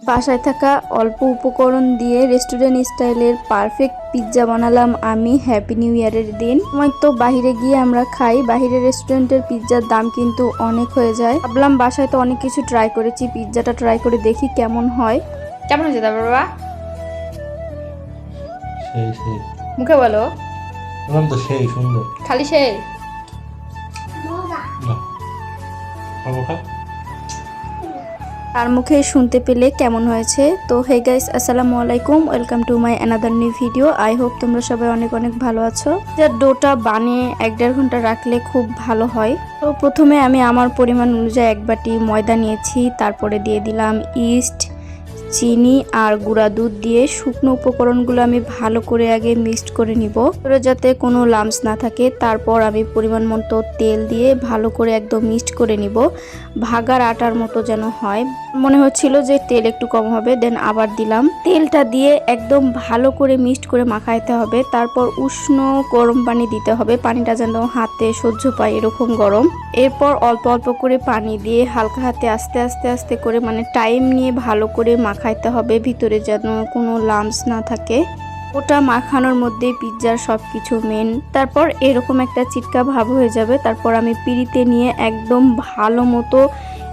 বাসায় থাকা অল্প উপকরণ দিয়ে রেস্টুরেন্ট স্টাইলের পারফেক্ট পিৎজা বানালাম আমি হ্যাপি নিউ ইয়ারের দিন। সময় তো বাহিরে গিয়ে আমরা খাই, বাহিরে রেস্টুরেন্টের পিৎজার দাম কিন্তু অনেক হয়ে যায়। ভাবলাম বাসায় তো অনেক কিছু ট্রাই করেছি, পিৎজাটা ট্রাই করে দেখি কেমন হয়। কেমন হয়েছে তারপর বাবা? সেই সেই মুখে বলো। বললাম তো সেই সুন্দর। খালি সেই না, খাবো খা। আর মুখে শুনতে পেলে কেমন হয়েছে। তো হে গাইস, আসসালামু আলাইকুম, welcome to my another new video. I hope তোমরা সবাই অনেক অনেক ভালো আছো। যা ডোটা বানিয়ে 1-1.5 ঘন্টা রাখলে খুব ভালো হয়। তো প্রথমে আমি আমার পরিমাণ অনুযায়ী 1 বাটি ময়দা নিয়েছি, তারপরে দিয়ে দিলাম ইস্ট, চিনি আর গুঁড়া দুধ দিয়ে শুকনো উপকরণগুলো আমি ভালো করে আগে মিক্সড করে নিব, যাতে কোনো লাম্পস না থাকে। তারপর আমি পরিমাণ মতো তেল দিয়ে ভালো করে একদম মিক্সড করে নিব, ভাগার আটার মতো যেন হয়। মনে হচ্ছিল যে তেল একটু কম হবে, দেন আবার দিলাম। তেলটা দিয়ে একদম ভালো করে মিক্সড করে মাখাইতে হবে। তারপর উষ্ণ গরম পানি দিতে হবে, পানিটা যেন হাতে সহ্য পায় এরকম গরম। এরপর অল্প অল্প করে পানি দিয়ে হালকা হাতে আস্তে আস্তে আস্তে করে মানে টাইম নিয়ে ভালো করে মাখাইতে হবে, ভিতরে যেন কোনো লাম্পস না থাকে। ওটা মাখানোর মধ্যে পিৎজার সবকিছু মেন। তারপর এরকম একটা চিটকা ভাব হয়ে যাবে। তারপর আমি পিঁড়িতে নিয়ে একদম ভালো মতো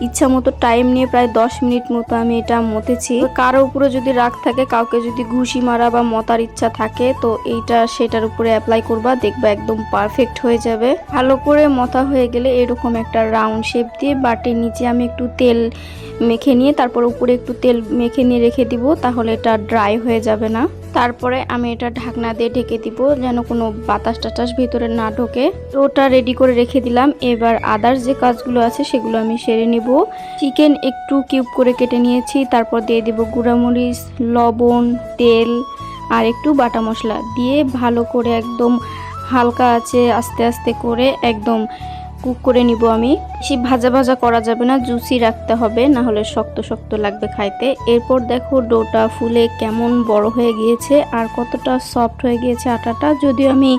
ইচ্ছা মতো টাইম নিয়ে প্রায় 10 মিনিট মতো আমি এটা মতেছি। কারো উপরে যদি রাগ থাকে, কাউকে যদি ঘুষি মারা বা মতার ইচ্ছা থাকে, তো এইটা সেটার উপরে অ্যাপ্লাই করবা, দেখবা একদম পারফেক্ট হয়ে যাবে। ভালো করে মথা হয়ে গেলে এরকম একটা রাউন্ড শেপ দিয়ে বাটির নিচে আমি একটু তেল মেখে নিয়ে তারপর উপরে একটু তেল মেখে নিয়ে রেখে দিব, তাহলে এটা ড্রাই হয়ে যাবে না। তারপরে আমি এটা ঢাকনা দিয়ে ঢেকে দিব, যেন কোনো বাতাস টাতাস ভিতরে না ঢোকে। তো ওটা রেডি করে রেখে দিলাম। এবার আদার্স যে কাজগুলো আছে সেগুলো আমি সেরে নিব। চিকেন একটু কিউব করে কেটে নিয়েছি, তারপর দিয়ে দিব গুঁড়ামরিচ, লবণ, তেল আর একটু বাটা মশলা দিয়ে ভালো করে একদম হালকা আছে আস্তে আস্তে করে একদম কুক করে নিব আমি। বেশি ভাজা ভাজা করা যাবে না, জুসি রাখতে হবে, না হলে শক্ত শক্ত লাগবে খাইতে। এরপর দেখো ডোটা ফুলে কেমন বড় হয়ে গিয়েছে আর কতটা সফট হয়ে গিয়েছে আটাটা। যদিও আমি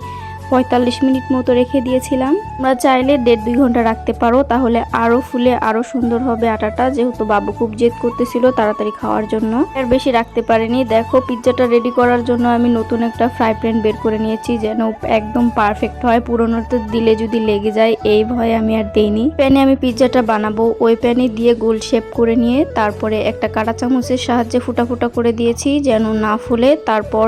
45 মিনিট মতো রেখে দিয়েছিলাম, তোমরা চাইলে 1.5-2 ঘন্টা রাখতে পারো, তাহলে আরো ফুলে আরো সুন্দর হবে আটাটা। যেহেতু বাবু খুব জেদ করতেছিল তাড়াতাড়ি খাওয়ার জন্য, আর বেশি রাখতে পারিনি। দেখো পিৎজাটা রেডি করার জন্য আমি নতুন একটা ফ্রাই প্যান বের করে নিয়েছি, যেন একদম পারফেক্ট হয়। পুরোনোতে দিলে যদি লেগে যায় এই ভয়ে আমি আর দেইনি। প্যানে আমি পিৎজাটা বানাবো, ওই প্যানে দিয়ে গোল শেপ করে নিয়ে তারপরে একটা কাঁটা চামচের সাহায্যে ফুটা ফুটা করে দিয়েছি যেন না ফুলে। তারপর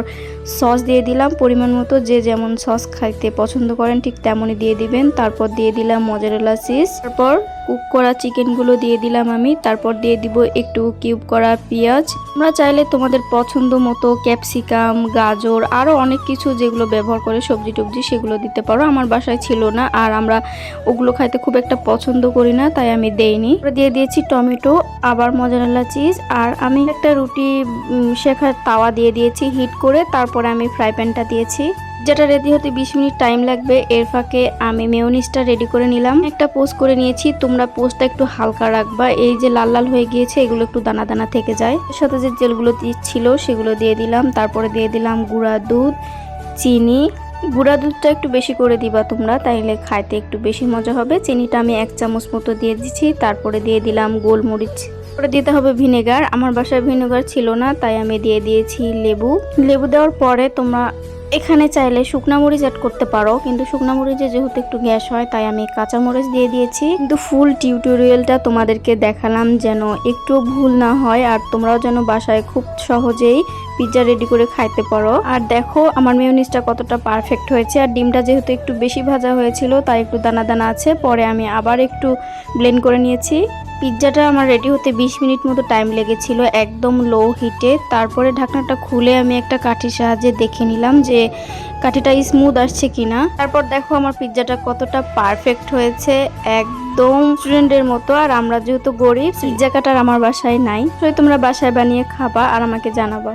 সস দিয়ে দিলাম পরিমাণ মতো, যে যেমন সস খাইতে পছন্দ করেন ঠিক তেমনই দিয়ে দিবেন। তারপর দিয়ে দিলাম মজারেলা চিজ, তারপর কুক করা চিকেনগুলো দিয়ে দিলাম আমি। তারপর দিয়ে দিব একটু কিউব করা পেঁয়াজ। তোমরা চাইলে তোমাদের পছন্দ মতো ক্যাপসিকাম, গাজর আরও অনেক কিছু যেগুলো ব্যবহার করে সবজি টবজি সেগুলো দিতে পারো। আমার বাসায় ছিল না আর আমরা ওগুলো খাইতে খুব একটা পছন্দ করি না, তাই আমি দেইনি। দিয়ে দিয়েছি টমেটো, আবার মজারেলা চিজ, আর আমি একটা রুটি শেখার তাওয়া দিয়ে দিয়েছি হিট করে। তারপরে আমি ফ্রাই প্যানটা দিয়েছি, যেটা রেডি হতে 20 মিনিট টাইম লাগবে। এর ফাঁকে আমি মেয়োনিজটা রেডি করে নিলাম, একটা পোস্ট করে নিয়েছি। তোমরা পোস্টটা একটু হালকা রাখবা, এই যে লাল লাল হয়ে গিয়েছে এগুলো একটু দানা দানা থেকে যায়। এর সাথে যে তেলগুলো ছিল সেগুলো দিয়ে দিলাম। তারপরে দিয়ে দিলাম গুঁড়া দুধ, চিনি। গুঁড়া দুধটা একটু বেশি করে দিবা তোমরা, তাইলে খাইতে একটু বেশি মজা হবে। চিনিটা আমি 1 চামচ মতো দিয়ে দিচ্ছি। তারপরে দিয়ে দিলাম গোলমরিচ, পরে দিতে হবে ভিনেগার। আমার বাসায় ভিনেগার ছিল না, তাই আমি দিয়ে দিয়েছি লেবু। লেবু দেওয়ার পরে তোমরা এখানে চাইলে শুকনা মরিচ অ্যাড করতে পারো, কিন্তু শুকনা মরিচে যেহেতু একটু গ্যাস হয় তাই আমি কাঁচা মরিচ দিয়ে দিয়েছি। কিন্তু ফুল টিউটোরিয়ালটা তোমাদেরকে দেখালাম যেন একটু ভুল না হয় আর তোমরাও যেন বাসায় খুব সহজেই পিৎজা রেডি করে খাইতে পারো। আর দেখো আমার মেয়োনিজটা কতটা পারফেক্ট হয়েছে। আর ডিমটা যেহেতু একটু বেশি ভাজা হয়েছিল তাই একটু দানা দানা আছে, পরে আমি আবার একটু ব্লেন্ড করে নিয়েছি। পিৎজাটা আমার রেডি হতে 20 মিনিট মতো টাইম লেগেছিল একদম লো হিটে। তারপরে ঢাকনাটা খুলে আমি একটা কাঠির সাহায্যে দেখে নিলাম যে কাঠিটা স্মুথ আসছে কিনা। তারপর দেখো আমার পিৎজাটা কতটা পারফেক্ট হয়েছে, একদম রেস্টুরেন্টের মতো। আর আমরা যেহেতু গরিব, পিৎজা কাটার আমার বাসায় নাই, তো তোমরা বাসায় বানিয়ে খাবা আর আমাকে জানাবা।